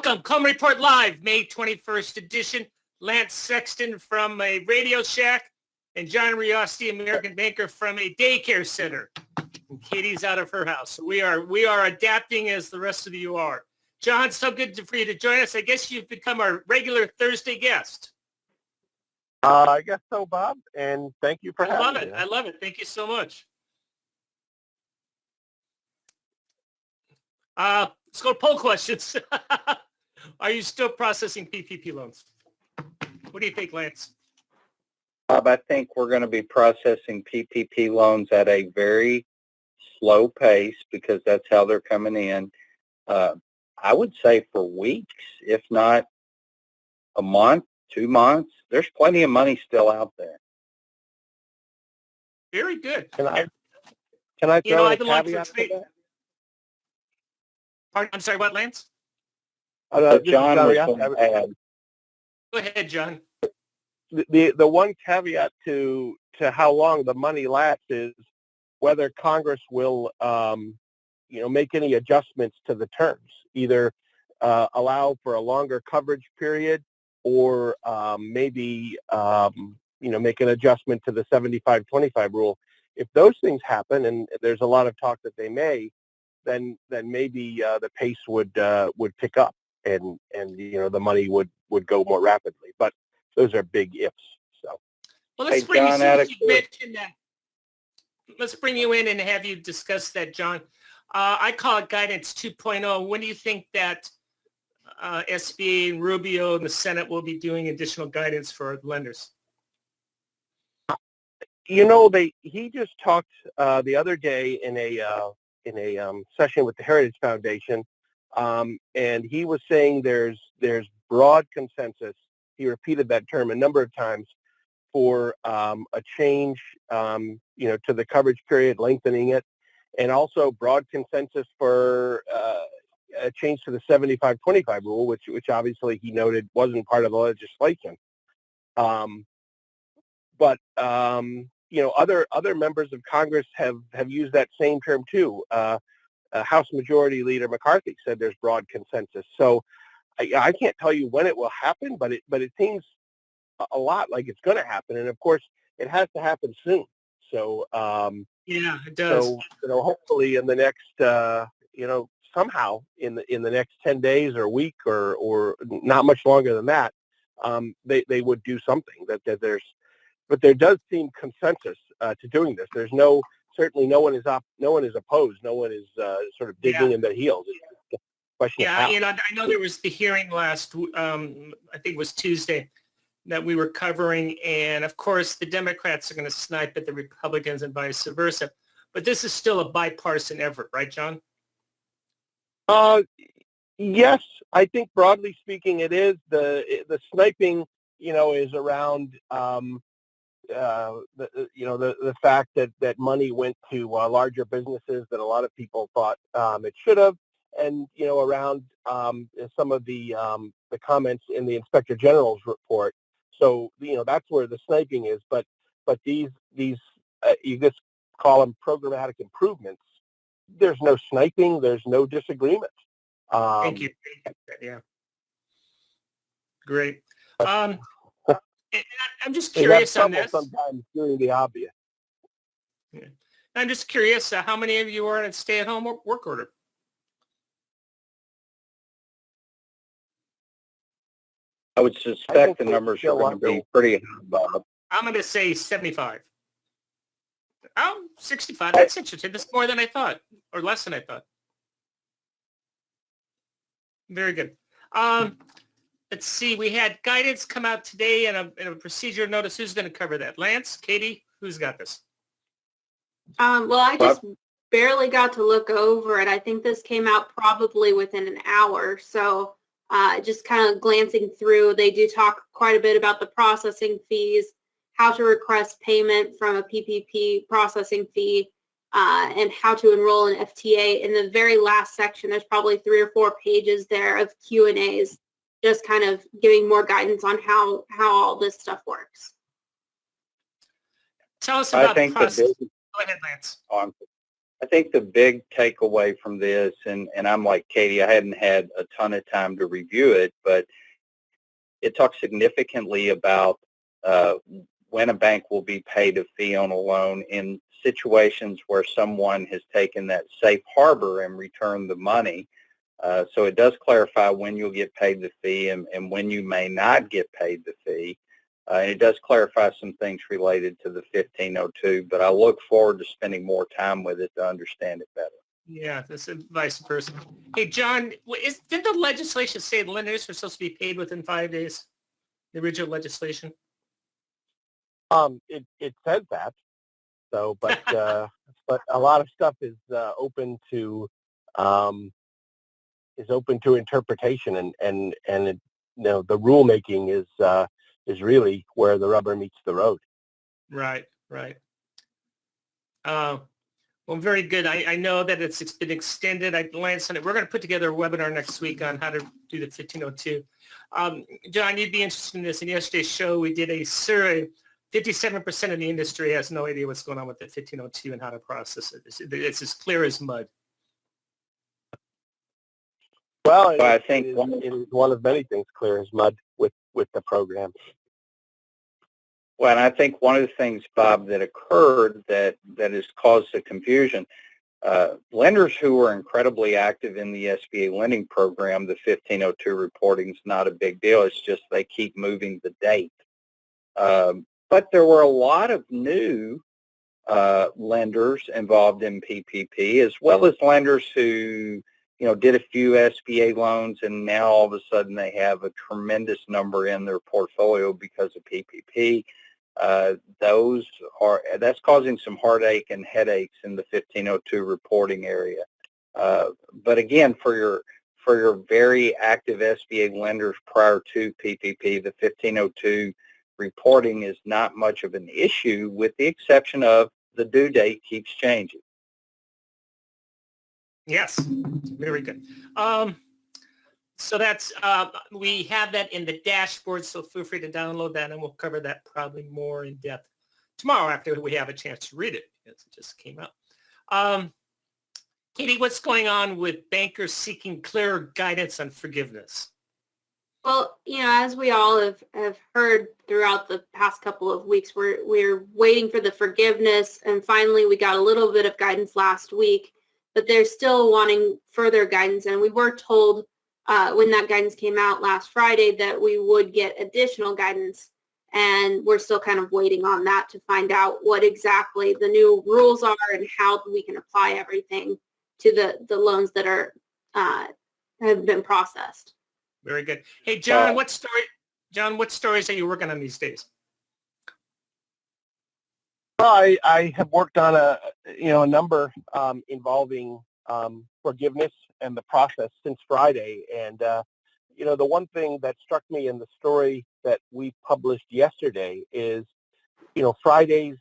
Welcome, Coleman Report Live, May 21st edition. Lance Sexton from a Radio Shack and John Riosti, American banker, from a daycare center. And Katie's out of her house. So we are adapting as the rest of you are. John, so good for you to join us. I guess you've become our regular Thursday guest. I guess so, Bob, and thank you for having me. I love it. Thank you so much. Let's go to poll questions. Are you still processing PPP loans? What do you think, Lance? Bob, I think we're going to be processing PPP loans at a very slow pace because that's how they're coming in. I would say for weeks, if not a month, 2 months. There's plenty of money still out there. Very good. Can I throw a caveat to that? Pardon, I'm sorry, what, Lance? John was going to add. Go ahead, John. The one caveat to how long the money lasts is whether Congress will make any adjustments to the terms, either allow for a longer coverage period or maybe make an adjustment to the 75-25 rule. If those things happen, and there's a lot of talk that they may, then maybe the pace would pick up and the money would go more rapidly. But those are big ifs. So, well, let's bring you mentioned that. Let's bring you in and have you discuss that, John. I call it Guidance 2.0. When do you think that SBA and Rubio and the Senate will be doing additional guidance for lenders? He just talked the other day in a session with the Heritage Foundation, and he was saying there's broad consensus. He repeated that term a number of times for a change, to the coverage period, lengthening it, and also broad consensus for a change to the 75-25 rule, which obviously he noted wasn't part of the legislation. But other members of Congress have used that same term too. House Majority Leader McCarthy said there's broad consensus. So I can't tell you when it will happen, but it seems a lot like it's going to happen, and of course it has to happen soon. So yeah, it does. So hopefully in the next somehow in the next 10 days or a week or not much longer than that, they would do something that there's. But there does seem consensus to doing this. There's certainly no one is opposed. No one is sort of digging in their heels. It's a question of how. I know there was the hearing last, I think it was Tuesday, that we were covering, and of course the Democrats are going to snipe at the Republicans and vice versa. But this is still a bipartisan effort, right, John? Yes, I think broadly speaking it is. The sniping, is around. The fact that money went to larger businesses that a lot of people thought it should have, and around some of the comments in the Inspector General's report. So that's where the sniping is. But these you just call them programmatic improvements. There's no sniping. There's no disagreement. Thank you. Yeah. Great. I'm just curious on this. Sometimes doing the obvious. Yeah. I'm just curious, how many of you are in a stay-at-home work order? I would suspect the numbers are going to be pretty high, Bob. I'm going to say 75. Oh, 65. That's interesting. That's more than I thought, or less than I thought. Very good. Let's see. We had guidance come out today and a procedure notice. Who's going to cover that? Lance, Katie, who's got this? Well, I just barely got to look over it. I think this came out probably within an hour. So just kind of glancing through, they do talk quite a bit about the processing fees, how to request payment from a PPP processing fee, and how to enroll in FTA. In the very last section, there's probably 3 or 4 pages there of Q&As. Just kind of giving more guidance on how all this stuff works. Tell us about the process. Go ahead, Lance. I think the big takeaway from this, and I'm like Katie, I hadn't had a ton of time to review it, but it talks significantly about when a bank will be paid a fee on a loan in situations where someone has taken that safe harbor and returned the money. So it does clarify when you'll get paid the fee and when you may not get paid the fee. And it does clarify some things related to the 1502, but I look forward to spending more time with it to understand it better. Yeah, that's vice versa. Hey, John, did the legislation say lenders are supposed to be paid within 5 days? The original legislation? It says that. So, but a lot of stuff is open to interpretation, and it, the rulemaking is really where the rubber meets the road. Right. Well, very good. I know that it's been extended. I glanced on it. We're going to put together a webinar next week on how to do the 1502. John, you'd be interested in this. In yesterday's show, we did a survey. 57% of the industry has no idea what's going on with the 1502 and how to process it. It's as clear as mud. Well, I think it is one of many things clear as mud with the program. Well, and I think one of the things, Bob, that occurred that has caused the confusion, lenders who are incredibly active in the SBA lending program, the 1502 reporting is not a big deal. It's just they keep moving the date. But there were a lot of new lenders involved in PPP, as well as lenders who, did a few SBA loans, and now all of a sudden they have a tremendous number in their portfolio because of PPP. That's causing some heartache and headaches in the 1502 reporting area. But again, for your very active SBA lenders prior to PPP, the 1502 reporting is not much of an issue, with the exception of the due date keeps changing. Yes, very good. So that's, we have that in the dashboard, so feel free to download that, and we'll cover that probably more in depth tomorrow after we have a chance to read it, because it just came out. Katie, what's going on with bankers seeking clearer guidance on forgiveness? Well, as we all have heard throughout the past couple of weeks, we're waiting for the forgiveness, and finally we got a little bit of guidance last week, but they're still wanting further guidance. And we were told when that guidance came out last Friday that we would get additional guidance, and we're still kind of waiting on that to find out what exactly the new rules are and how we can apply everything to the loans that are have been processed. Very good. Hey, John, what stories are you working on these days? Well, I have worked on a number involving forgiveness and the process since Friday. And, the one thing that struck me in the story that we published yesterday is, Friday's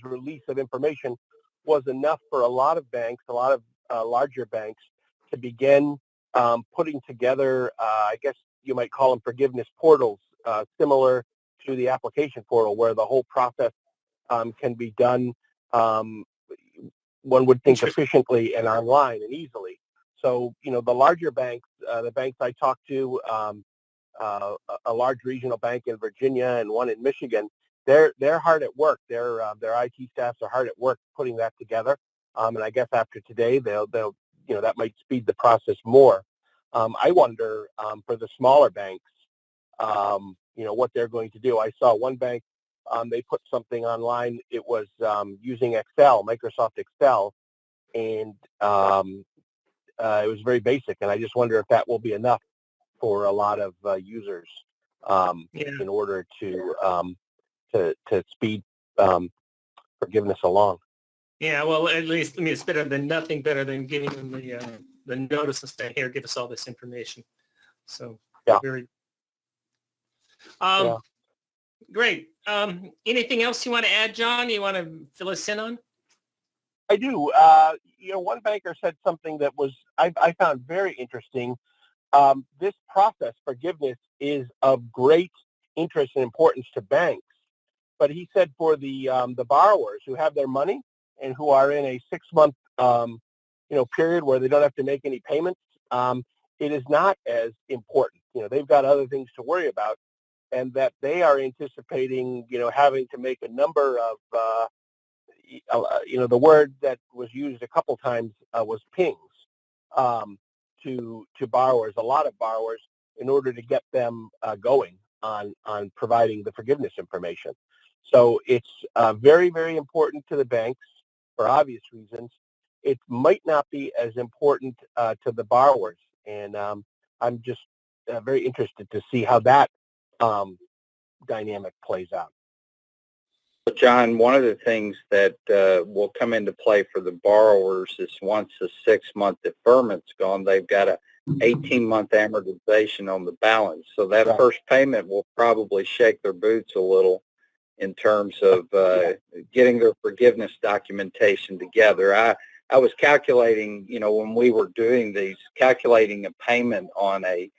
release of information was enough for a lot of banks, a lot of larger banks, to begin putting together, I guess you might call them forgiveness portals, similar to the application portal, where the whole process can be done, one would think, efficiently and online and easily. So, the larger banks, the banks I talked to, a large regional bank in Virginia and one in Michigan, they're hard at work. Their IT staffs are hard at work putting that together. And I guess after today, they'll that might speed the process more. I wonder for the smaller banks, what they're going to do. I saw one bank, they put something online. It was using Excel, Microsoft Excel, and it was very basic. And I just wonder if that will be enough for a lot of users in order to speed forgiveness along. Yeah, well, at least it's better than nothing. Better than giving them the notice and saying, "Here, give us all this information." So very. Great. Anything else you want to add, John? You want to fill us in on? I do. One banker said something that was I found very interesting. This process, forgiveness, is of great interest and importance to banks But he said for the borrowers who have their money and who are in a 6-month period where they don't have to make any payments, it is not as important. They've got other things to worry about, and that they are anticipating having to make a number of the word that was used a couple times was pings to borrowers, a lot of borrowers, in order to get them going on providing the forgiveness information. So it's very, very important to the banks for obvious reasons. It might not be as important to the borrowers, and I'm just very interested to see how that dynamic plays out. John, one of the things that will come into play for the borrowers is once the 6-month deferment's gone, they've got a 18-month amortization on the balance. So that Right. first payment will probably shake their boots a little in terms of getting their forgiveness documentation together. I was calculating, when we were doing these, calculating a payment on a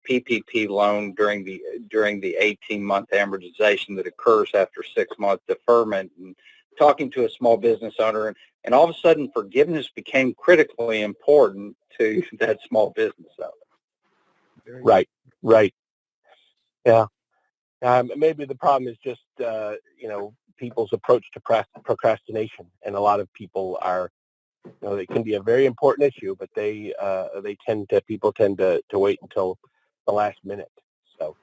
PPP loan during the 18-month amortization that occurs after 6-month deferment, and talking to a small business owner, and all of a sudden forgiveness became critically important to that small business owner. Right. Yeah. Maybe the problem is just people's approach to procrastination, and a lot of people are. It can be a very important issue, but people tend to wait until the last minute. So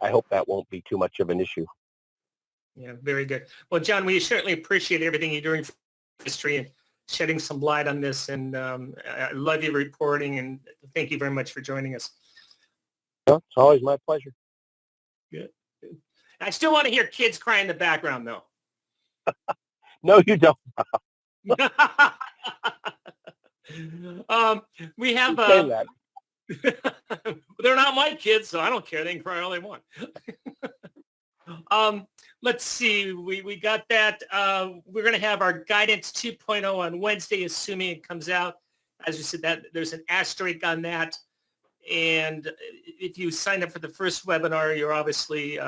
I hope that won't be too much of an issue. Yeah, very good. Well, John, we certainly appreciate everything you're doing for history and shedding some light on this. And I love your reporting, and thank you very much for joining us. Well, it's always my pleasure. Good. I still want to hear kids cry in the background, though. No, you don't. We have That. they're not my kids, so I don't care. They can cry all they want. Let's see. We got that. We're going to have our guidance 2.0 on Wednesday, assuming it comes out. As you said, that there's an asterisk on that. And if you sign up for the first webinar, you're obviously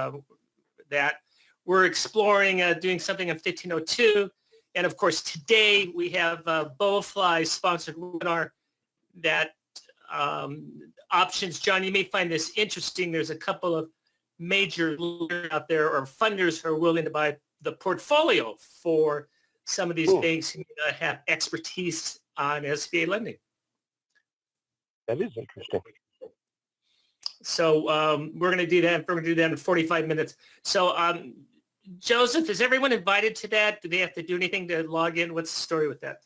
that. We're exploring doing something on 1502. And of course, today we have Bowfly's sponsored webinar that options. John, you may find this interesting. There's a couple of major leaders out there or funders who are willing to buy the portfolio for some of these banks who have expertise on SBA lending. That is interesting. So we're going to do that. We're going to do that in 45 minutes. So Joseph, is everyone invited to that? Do they have to do anything to log in? What's the story with that?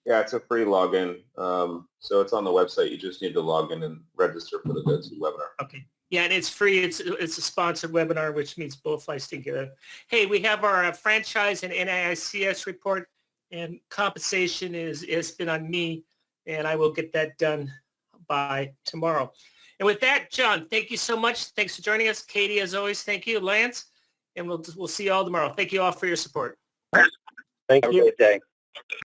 Yeah, it's a free login. So it's on the website. You just need to log in and register for the webinar. Okay. Yeah, and it's free. It's a sponsored webinar, which means both flights together. Hey, we have our franchise and NAICS report, and compensation has been on me, and I will get that done by tomorrow. And with that, John, thank you so much. Thanks for joining us. Katie, as always, thank you. Lance, and we'll see you all tomorrow. Thank you all for your support. Thank Have you. a great day.